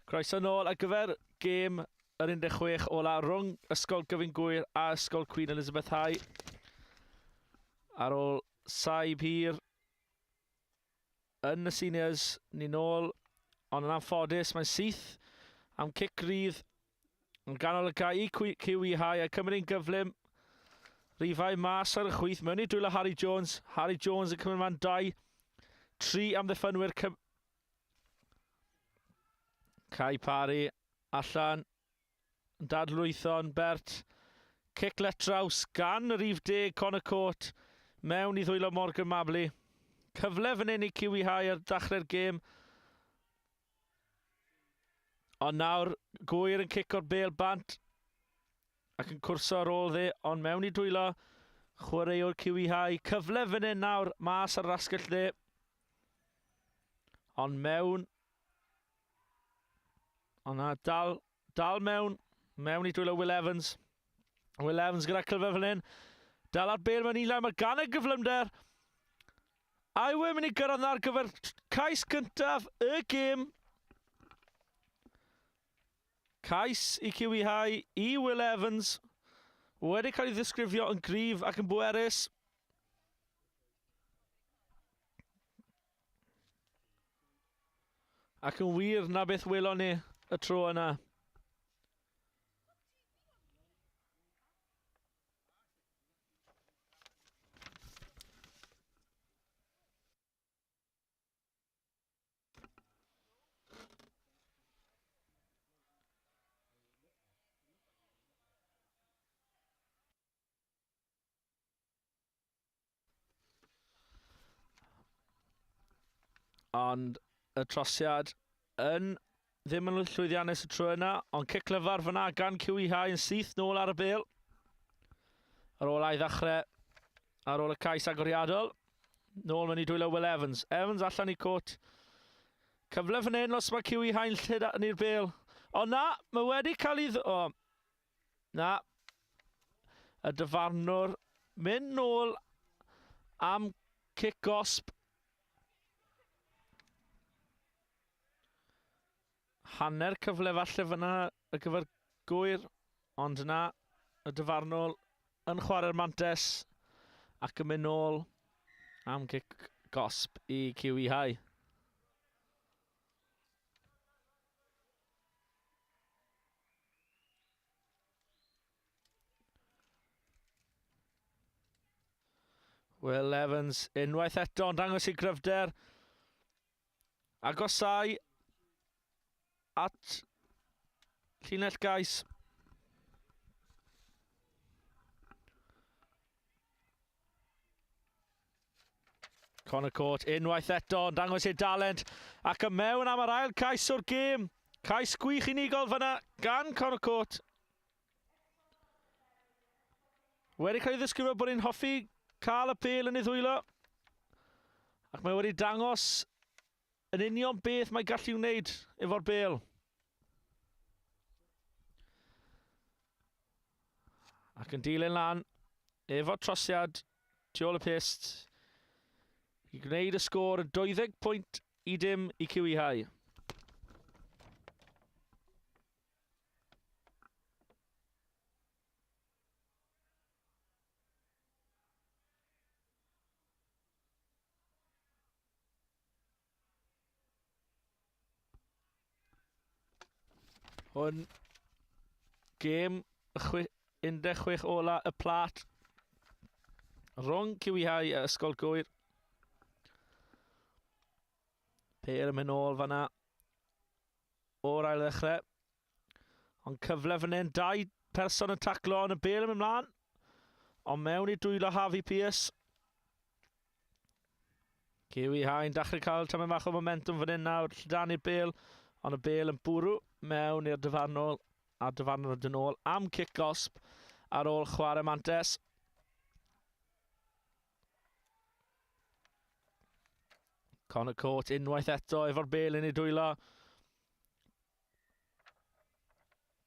Croeso nôl ar gyfer gêm yr 16 ola rhwng Ysgol Gyfun Gwyr a Ysgol Queen Elizabeth High. Ar ôl saib hir yn y seniors, ni nôl, ond yn anffodus, mae'n syth am cic rydd yn ganol y gau i Kiwi High a cymryd ein gyflym. Rifau mas ar y chwyth, mewn i dwylo Harry Jones. Harry Jones yn cymryd man 2. 3 am ddiffynwyr Cai Parry allan, dadlwython Bert, cic letraws gan y rif 10 Connor Court, mewn i ddwylo Morgan Mably. Cyfle fan hyn i Kiwi High ar dachrau'r gêm. Ond nawr, Gwyr yn cic o'r bêl bant ac yn cwrso ar ôl dde, ond mewn i dwylo chwaraewr Kiwi High. Cyfle fan hyn nawr, mas ar rasgell dde. Ond mewn. Ond na, dal mewn i dwylo Will Evans. Will Evans gyda clyfau fan hyn. Dal ar bêl mewn ilau, mae gan y gyflymder. A yw e'n mynd i gyrraedd ar gyfer cais cyntaf y gêm. Cais i Kiwi High i Will Evans. Wedi cael ei ddisgrifio yn gryf ac yn bwerus. Ac yn wir na beth welon ni y tro yna. Ond y trosiad yn ddim yn llwyddiannus y tro yna, ond cic lyfar fyna gan Kiwi High yn syth nôl ar y bêl. Ar ôl ei ddechrau, ar ôl y cais agoriadol, nôl mewn i dwylo Will Evans. Evans allan i cwrt. Cyfle fan hyn os mae Kiwi High yn llyd yn i'r bêl. O na, mae wedi cael ei... na. Y dyfarnwr mynd nôl am cic gosb. Hanner cyfle falle fyna y gyfer Gwyr, ond yna y dyfarnol yn chwarae'r mantes ac yn mynd nôl am cic gosb i Kiwi High. Will Evans unwaith eto yn dangos i gryfder. Agosau at llinell gais. Connor Court unwaith eto yn dangos ei dalent ac yn mewn am yr ail cais o'r gêm. Cais gwych unigol fyna gan Connor Court. Wedi cael ei ddisgrifio bod ni'n hoffi cael y pêl yn ei ddwylo. Ac mae wedi dangos yn union beth mae gallu wneud efo'r bêl. Ac yn dilyn lan efo trosiad tu ôl y pist i gwneud y sgôr yn 20 pwynt i dim i Kiwi High. Hwn gêm 16 ola y plat rhwng Kiwi High a Ysgol Gwyr. Pêl yn mynd nôl fanna o'r ail ddechrau. Ond cyfle fan hyn, 2 person yn taclo yn y bêl yn mynd mlaen. Ond mewn i dwylo Harvey Pierce. Kiwi High yn dechrau cael tamed bach o momentum fan hyn nawr, llydanu'r bêl. Ond y bêl yn bwrw mewn i'r dyfarnol a dyfarnol yn dyn ôl am cic gosb ar ôl chwarae mantes. Connor Court unwaith eto efo'r bêl yn ei dwylo.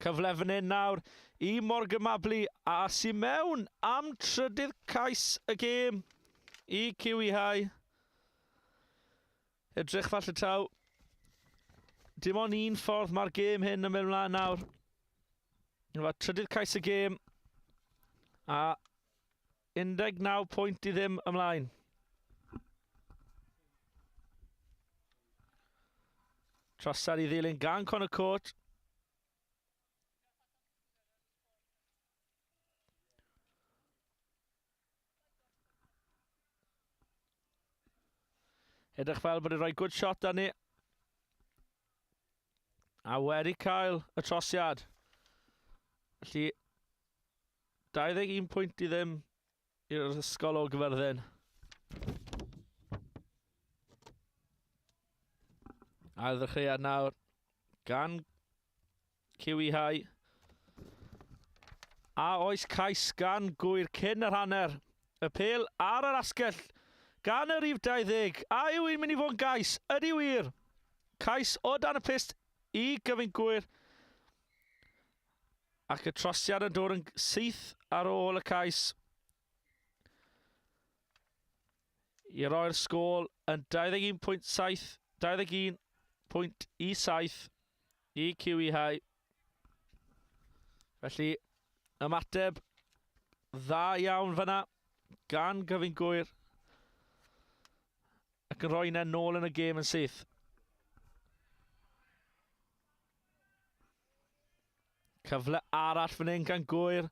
Cyfle fan hyn nawr i Morgan Mably a sy'n mewn am trydydd cais y gêm i Kiwi High. Edrych falle taw dim ond un ffordd mae'r gêm hyn yn mynd mlaen nawr. Efo trydydd cais y gêm. A 19 pwynt i ddim ymlaen. Trosad i ddilyn gan Conor Court. Edrych fel bod e'n rhoi good shot ar ni. A wedi cael y trosiad. Felly 21 pwynt i ddim i'r Ysgol o Gyfyrddin. A'r ddechreuad nawr gan High. A oes cais gan Gwyr cyn yr hanner. Y pêl ar yr asgell gan y rhif 20. A yw i'n mynd i fod yn gais? Ydy wir? Cais o dan y pist i Gyfun Gwyr. Ac y trosiad yn dod yn syth ar ôl y cais. I roi'r sgôl yn 21.7, 21.7 i High. Felly, ymateb dda iawn fyna gan Gyfun Gwyr. Ac yn rhoi hynny nôl yn y gêm yn syth. Cyfle arall fan hyn gan Gwyr.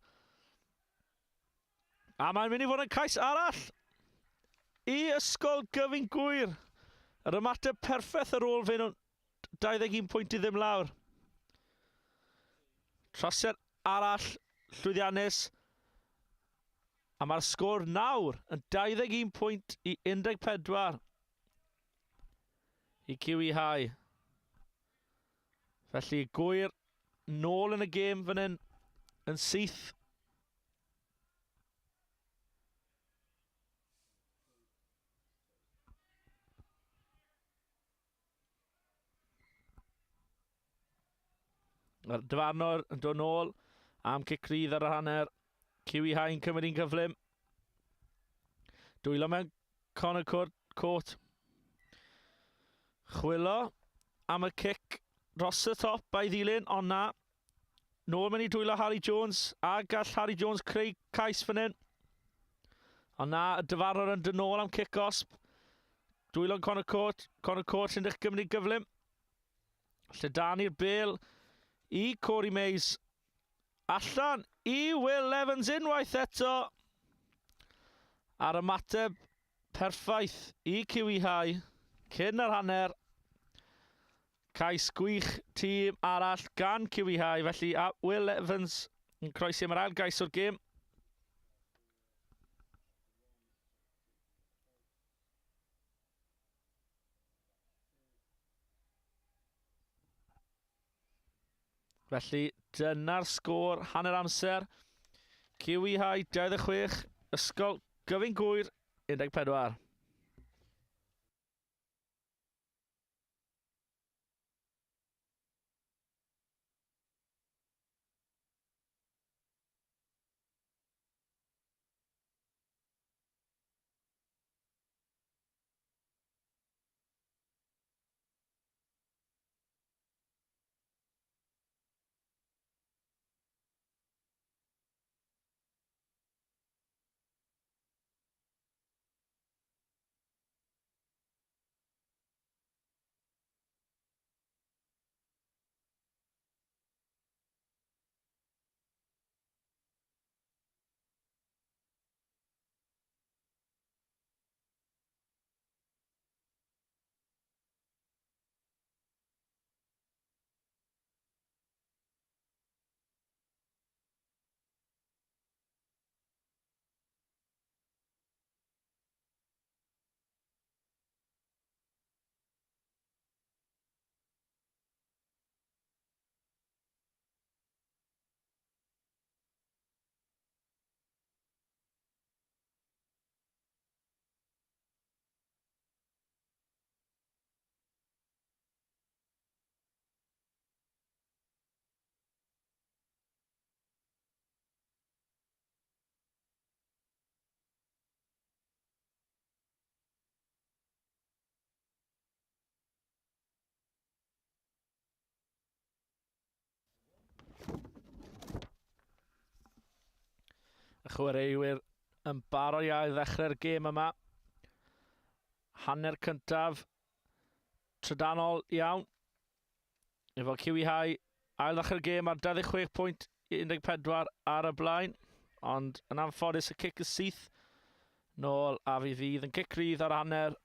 A mae'n mynd i fod yn cais arall i Ysgol Gyfun Gwyr. Yr ymateb perffaith ar ôl fe nhw'n 21 pwynt i ddim lawr. Trosiad arall llwyddiannus. A mae'r sgôr nawr yn 21 pwynt i 14 i High. Felly Gwyr nôl yn y gêm fan hyn yn syth. Mae'r dyfarnwr yn dod nôl am cic rydd ar y hanner. High yn cymryd un cyflym. Dwylo mewn Conor Court. Chwilo am y cic dros y top a'i ddilyn, ond na. Nôl mynd i dwylo Harry Jones, a gall Harry Jones creu cais fan hyn. Ond na, y dyfarnwr yn dod nôl am cic osb. Dwylo'n Conor Court. Conor Court sy'n dych gymryd gyflym. Lledanu'r bêl i Corey Mays. Allan i Will Evans unwaith eto. A'r ymateb perffaith i High cyn yr hanner. Cais gwych tîm arall gan High. Felly a Will Evans yn croesi am yr ail gais o'r gêm. Felly dyna'r sgôr hanner amser. High 26, Ysgol Gyfun Gwyr 14. Chwaraewyr yn barod i ail ddechrau'r gêm yma. Hanner cyntaf trydanol iawn. Efo QEhau ail ddechrau'r gêm ar 26.14 ar y blaen. Ond yn anffodus y cic y syth nôl a fydd yn cic rydd ar hanner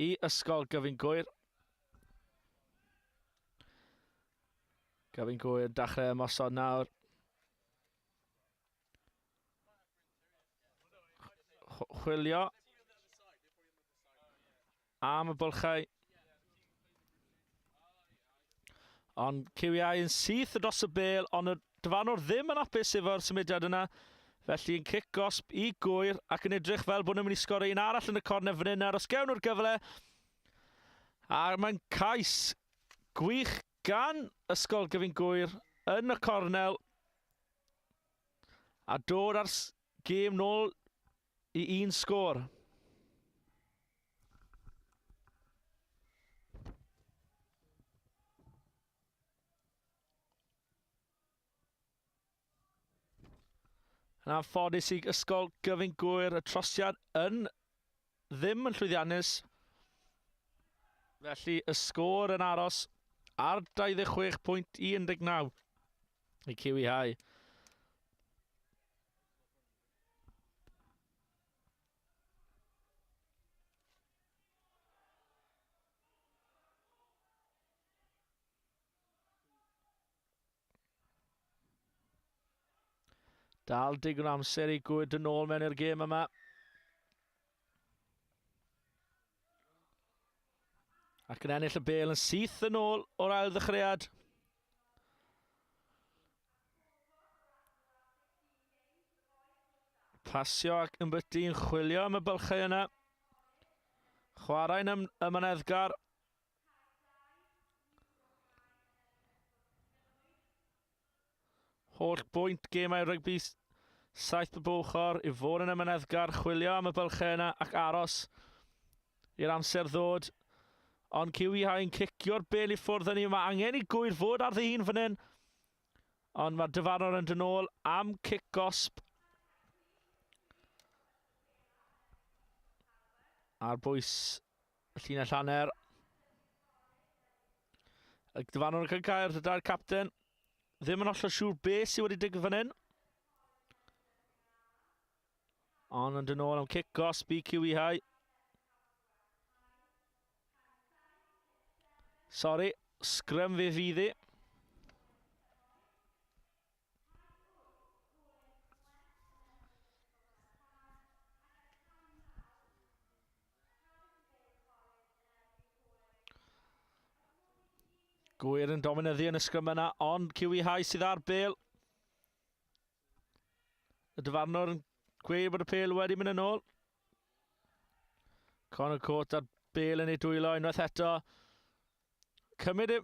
i Ysgol Gyfun Gwyr. Gyfun Gwyr dechrau ymosod nawr. Chwilio am y bwlchau. Ond QEhau yn syth dros y bêl, ond y dyfarnwr ddim yn apus efo'r symudiad yna. Felly yn cic gosb i Gwyr ac yn edrych fel bod nhw'n mynd i sgorio un arall yn y cornel fan hyn. Os gewn nhw'r gyfle. A mae'n cais gwych gan Ysgol Gyfun Gwyr yn y cornel. A dod ar gêm nôl i un sgôr. Yn anffodus i Ysgol Gyfun Gwyr, y trosiad ddim yn llwyddiannus. Felly y sgôr yn aros ar 26.19 i QEhau. Dal digon amser i Gwyr dyn ôl mewn i'r gêm yma. Ac yn ennill y bêl yn syth yn ôl o'r ail ddechreuad. Pasio ac yn byty yn chwilio am y bylchau yna. Chwarae'n ymyneddgar. Holl bwynt gemau rygbi saith bobochr i fod yn ymyneddgar, chwilio am y bylchau yna ac aros i'r amser ddod. Ond QEhau yn cicio'r bêl i ffwrdd yn ni. Mae angen i Gwyr fod ar ddihun fan hyn. Ond mae'r dyfarnwr yn dod nôl am cic gosb. Ar bwys y llinell hanner. Y dyfarnwr yn cael gair gyda'r capten. Ddim yn hollol siŵr beth sydd wedi digwydd fan hyn. Ond yn dod nôl am cic gosb i QEhau. Sori, sgrym fe fydd i. Gwyr yn dominyddu yn y sgrym yna, ond QEhau sydd ar bêl. Y dyfarnwr yn gweud bod y pêl wedi mynd yn ôl. Conor Court ar bêl yn ei dwylo unwaith eto. Cymryd i...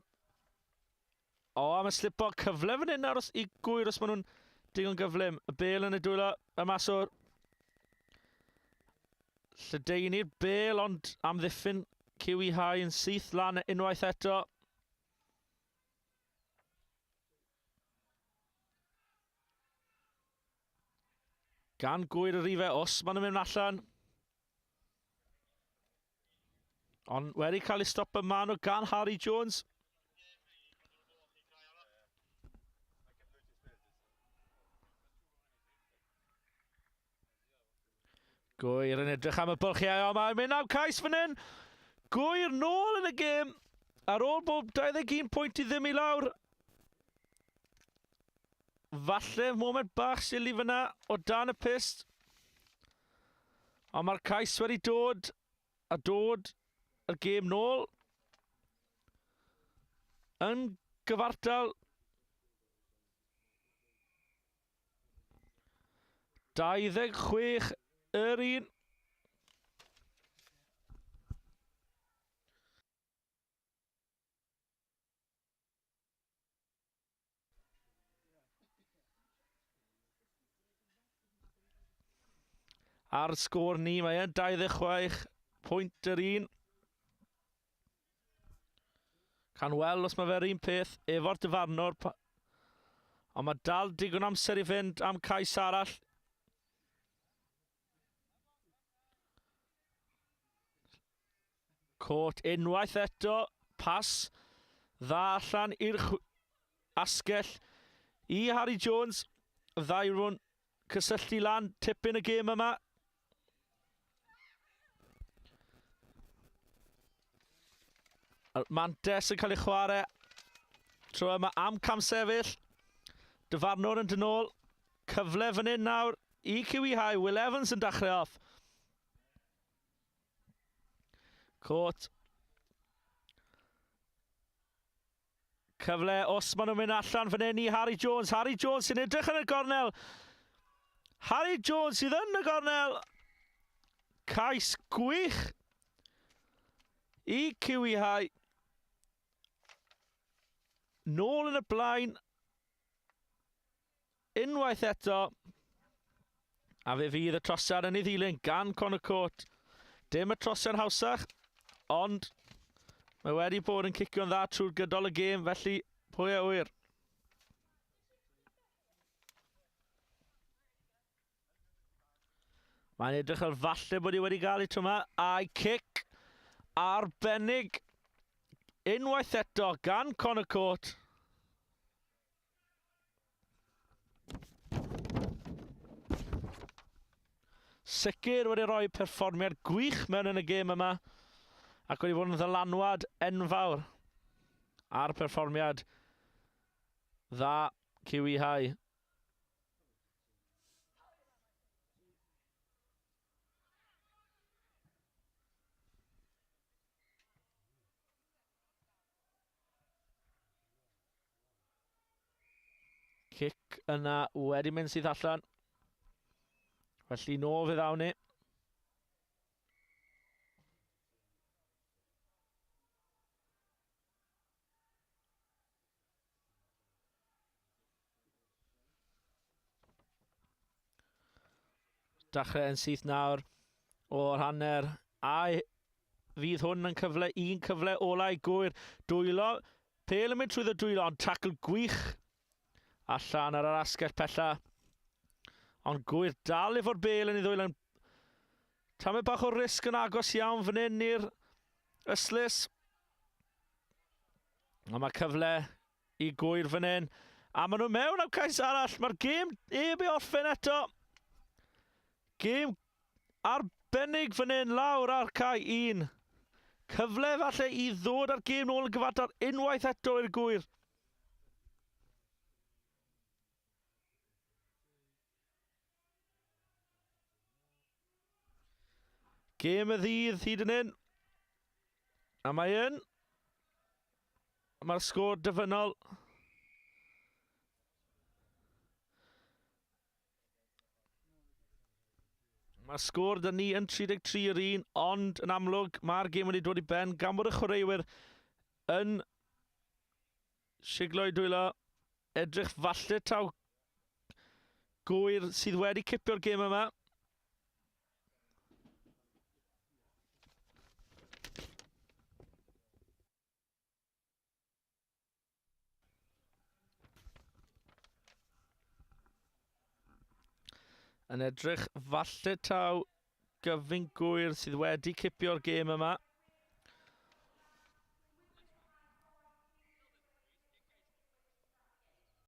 O, am y slipo cyfle fan hyn aros i Gwyr os maen nhw'n digon gyflym. Y bêl yn ei dwylo y maswr. Lledeini'r bêl, ond am ddiffyn QEhau yn syth lan unwaith eto. Gan Gwyr y rifau os maen nhw'n mynd allan. Ond wedi cael ei stop y man o gan Harry Jones. Gwyr yn edrych am y bylchiau, ond mae'n mynd am cais fan hyn. Gwyr nôl yn y gêm. Ar ôl bob 21 pwynt i ddim i lawr. Falle moment bach sili fyna o dan y pist. Ond mae'r cais wedi dod a dod y gêm nôl yn gyfartal 26 yr un. Ar sgôr ni, mae yn 26.1. Can weld os mae fe'r un peth efo'r dyfarnwr. Ond mae dal digon amser i fynd am cais arall Cwrt unwaith eto. Pas dda allan i'r asgell i Harry Jones. Y ddau rwn cysylltu lan, tipyn y gêm yma. Mantes yn cael ei chwarae tro yma am cam sefyll. Dyfarnwr yn dyn ôl. Cyfle fan hyn nawr i QEhau. Will Evans yn dechrau off. Cwrt. Cyfle os maen nhw'n mynd allan fan hyn i Harry Jones. Harry Jones sy'n edrych yn y gornel. Harry Jones sydd yn y gornel. Cais gwych i QEhau. Nôl yn y blaen. Unwaith eto. A fe fydd y trosiad yn ei ddilyn gan Conor Cwrt. Dim y trosiad hawsach, ond mae wedi bod yn cicio'n dda trwy'r gydol y gêm, felly pwy a wyr. Mae'n edrych ar falle bod i wedi cael ei tro yma. A'i cic arbennig unwaith eto gan Conor Cwrt. Sicr wedi rhoi perfformiad gwych mewn yn y gêm yma ac wedi bod yn ddylanwad enfawr ar perfformiad dda QEhau. Cic yna wedi mynd sydd allan. Felly nôl fydd awn ni. Dechrau yn syth nawr o'r hanner. A fydd hwn yn cyfle, un cyfle olau Gwyr. Dwylo, pel yn mynd trwy dwylo, ond tacl gwych allan ar yr asgell pella. Ond Gwyr dal efo'r bel yn ei ddwylo. Tamed bach o risg yn agos iawn fan hyn i'r Yslys. Ond mae cyfle i Gwyr fan hyn. A maen nhw mewn am cais arall. Mae'r gêm eb ei orffen eto. Gêm arbennig fan hyn lawr ar cae 1. Cyfle falle i ddod ar gêm nôl yn gyfartal unwaith eto i'r Gwyr. Gêm y ddydd hyd yn hyn. A mae yn. Mae'r sgôr dyfynol. Mae'r sgôr dyn ni yn 33-1, ond yn amlwg mae'r gêm wedi dod i ben gan bod y chwaraewyr yn siglo i dwylo. Edrych falle taw Gwyr sydd wedi cipio'r gêm yma. Yn edrych falle taw Gyfun Gwyr sydd wedi cipio'r gêm yma.